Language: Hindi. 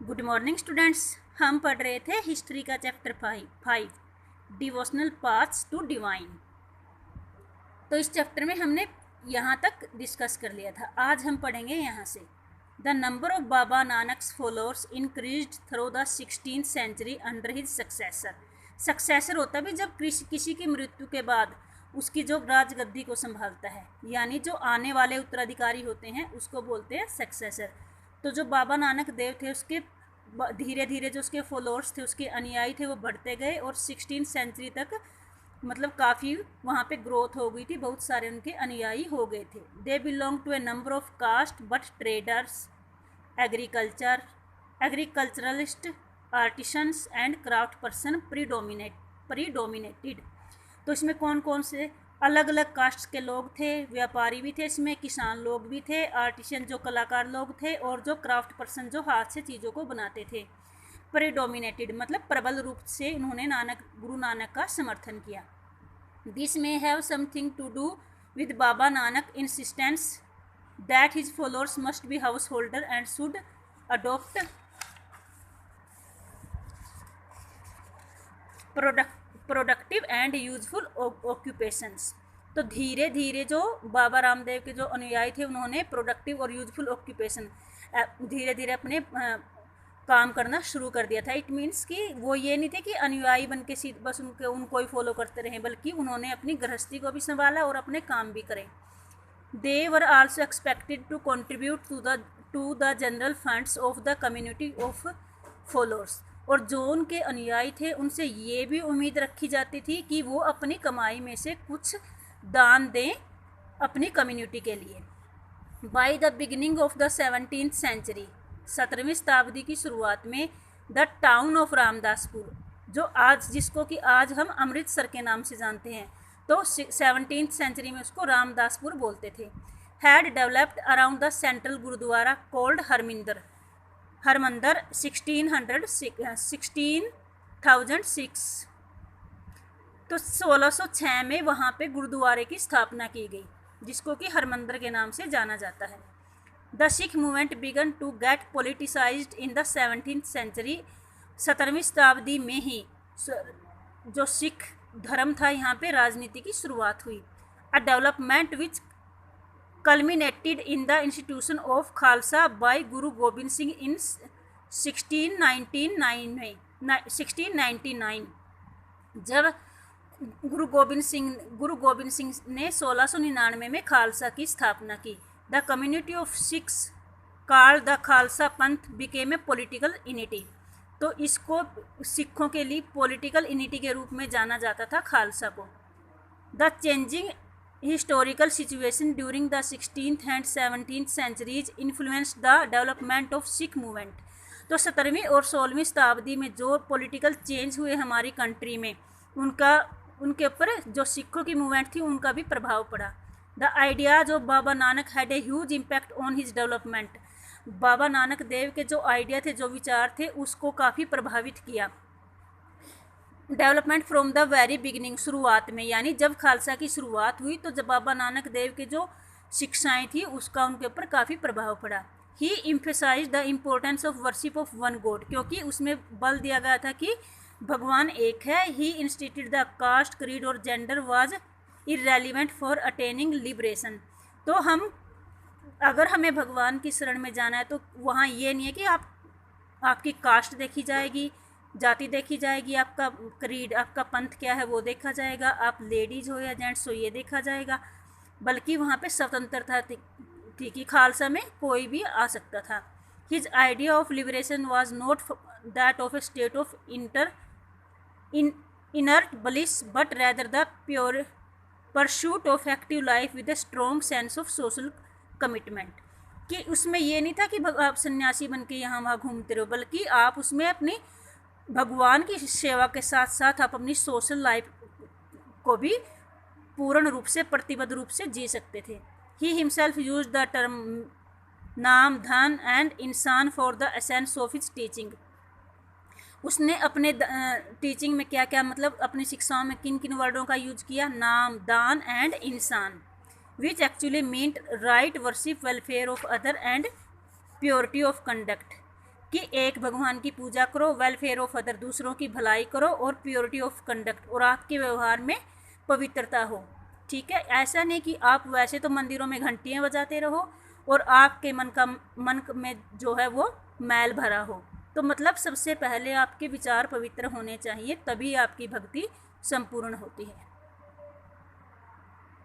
Good morning students. हम पढ़ रहे थे हिस्ट्री का chapter 5 devotional paths to divine. तो इस चैप्टर में हमने यहाँ तक डिस्कस कर लिया था। आज हम पढ़ेंगे यहाँ से the number of Baba Nanak's followers increased through the 16th century under his successor होता भी जब किसी की मृत्यु के बाद उसकी जो राजगद्दी को संभालता है, यानी जो आने वाले उत्तराधिकारी होते हैं उसको बोलते हैं सक्सेसर। तो जो बाबा नानक देव थे उसके धीरे धीरे जो उसके फॉलोअर्स थे, उसके अनुयायी थे, वो बढ़ते गए और 16th सेंचुरी तक मतलब काफ़ी वहाँ पे ग्रोथ हो गई थी, बहुत सारे उनके अनुयायी हो गए थे। They belong to a number of caste but traders, agriculturalists, artisans and craft person predominated. तो इसमें कौन कौन से अलग अलग कास्ट के लोग थे, व्यापारी भी थे, इसमें किसान लोग भी थे, आर्टिशन जो कलाकार लोग थे, और जो क्राफ्ट पर्सन जो हाथ से चीज़ों को बनाते थे। प्रीडोमिनेटेड मतलब प्रबल रूप से उन्होंने गुरु नानक का समर्थन किया। This may have something to do with Baba Nanak insistence that his followers must be householder and should adopt productive and useful occupations. तो धीरे धीरे जो बाबा रामदेव के जो अनुयायी थे उन्होंने प्रोडक्टिव और यूजफुल ऑक्यूपेशन धीरे धीरे अपने काम करना शुरू कर दिया था। इट मीन्स कि वो ये नहीं थे कि अनुयायी बन के बस उनको ही फॉलो करते रहे, बल्कि उन्होंने अपनी गृहस्थी को भी संभाला और अपने काम भी करे। They were also expected to contribute to the general funds of the community of followers. और जो उनके अनुयायी थे उनसे ये भी उम्मीद रखी जाती थी कि वो अपनी कमाई में से कुछ दान दें अपनी कम्युनिटी के लिए। By the beginning of the 17th century, 17वीं शताब्दी की शुरुआत में, द टाउन ऑफ रामदासपुर, जिसको कि आज हम अमृतसर के नाम से जानते हैं, तो 17th सेंचुरी में उसको रामदासपुर बोलते थे, had developed around the central gurdwara called Harmandir 1606। तो 1606 में वहाँ पे गुरुद्वारे की स्थापना की गई, जिसको कि हरमंदिर के नाम से जाना जाता है। The Sikh movement began to get politicised in the 17th century. 17वीं शताब्दी में ही जो सिख धर्म था यहाँ पे राजनीति की शुरुआत हुई। A development which culminated in the institution of Khalsa by Guru Gobind Singh in 1699। जब गुरु गोबिंद सिंह ने 1699 में खालसा की स्थापना की। The community of Sikhs called the Khalsa पंथ बिकेम ए पॉलिटिकल यूनिटी। तो इसको सिखों के लिए पॉलिटिकल यूनिटी के रूप में जाना जाता था खालसा को। The changing historical situation during the 16th and 17th centuries influenced the development of Sikh movement। तो 17वीं और 16वीं शताब्दी में जो पॉलिटिकल चेंज हुए हमारी कंट्री में, उनके ऊपर जो सिखों की मूवमेंट थी उनका भी प्रभाव पड़ा। The ideas of Baba Nanak had a huge impact on his development. Baba Nanak Dev के जो आइडिया थे, जो विचार थे, उसको काफ़ी प्रभावित किया। Development from the very beginning, शुरुआत में, यानी जब खालसा की शुरुआत हुई तो जब बाबा नानक देव के जो शिक्षाएं थी उसका उनके ऊपर काफ़ी प्रभाव पड़ा। He emphasise the importance of worship of one God, क्योंकि उसमें बल दिया गया था कि भगवान एक है। ही इंस्टीट्यूट द कास्ट क्रीड और gender was irrelevant for attaining liberation. तो अगर हमें भगवान की शरण में जाना है तो वहाँ ये नहीं है कि आपकी कास्ट देखी जाएगी, जाति देखी जाएगी, आपका क्रीड, आपका पंथ क्या है वो देखा जाएगा, आप लेडीज हो या जेंट्स हो ये देखा जाएगा, बल्कि वहाँ पे स्वतंत्रता थी कि खालसा में कोई भी आ सकता था। His idea of liberation was not that of A state of inert bliss but rather the pure pursuit of active life with a strong sense of social commitment. कि उसमें ये नहीं था कि आप सन्यासी बन के यहाँ वहाँ घूमते रहो, बल्कि आप उसमें अपनी भगवान की सेवा के साथ साथ आप अपनी सोशल लाइफ को भी पूर्ण रूप से प्रतिबद्ध रूप से जी सकते थे। He himself use the term नाम, धन एंड इंसान for the essence of his teaching. उसने अपने टीचिंग में क्या क्या, मतलब अपनी शिक्षाओं में किन किन वर्डों का यूज किया? नाम, दान एंड इंसान, which actually meant right worship, welfare of other and purity of conduct. कि एक भगवान की पूजा करो, वेलफेयर ऑफ अदर, दूसरों की भलाई करो, और प्योरिटी ऑफ कंडक्ट, और आपके व्यवहार में पवित्रता हो। ठीक है, ऐसा नहीं कि आप वैसे तो मंदिरों में घंटियाँ बजाते रहो और आपके मन में जो है वो मैल भरा हो। तो मतलब सबसे पहले आपके विचार पवित्र होने चाहिए, तभी आपकी भक्ति संपूर्ण होती है।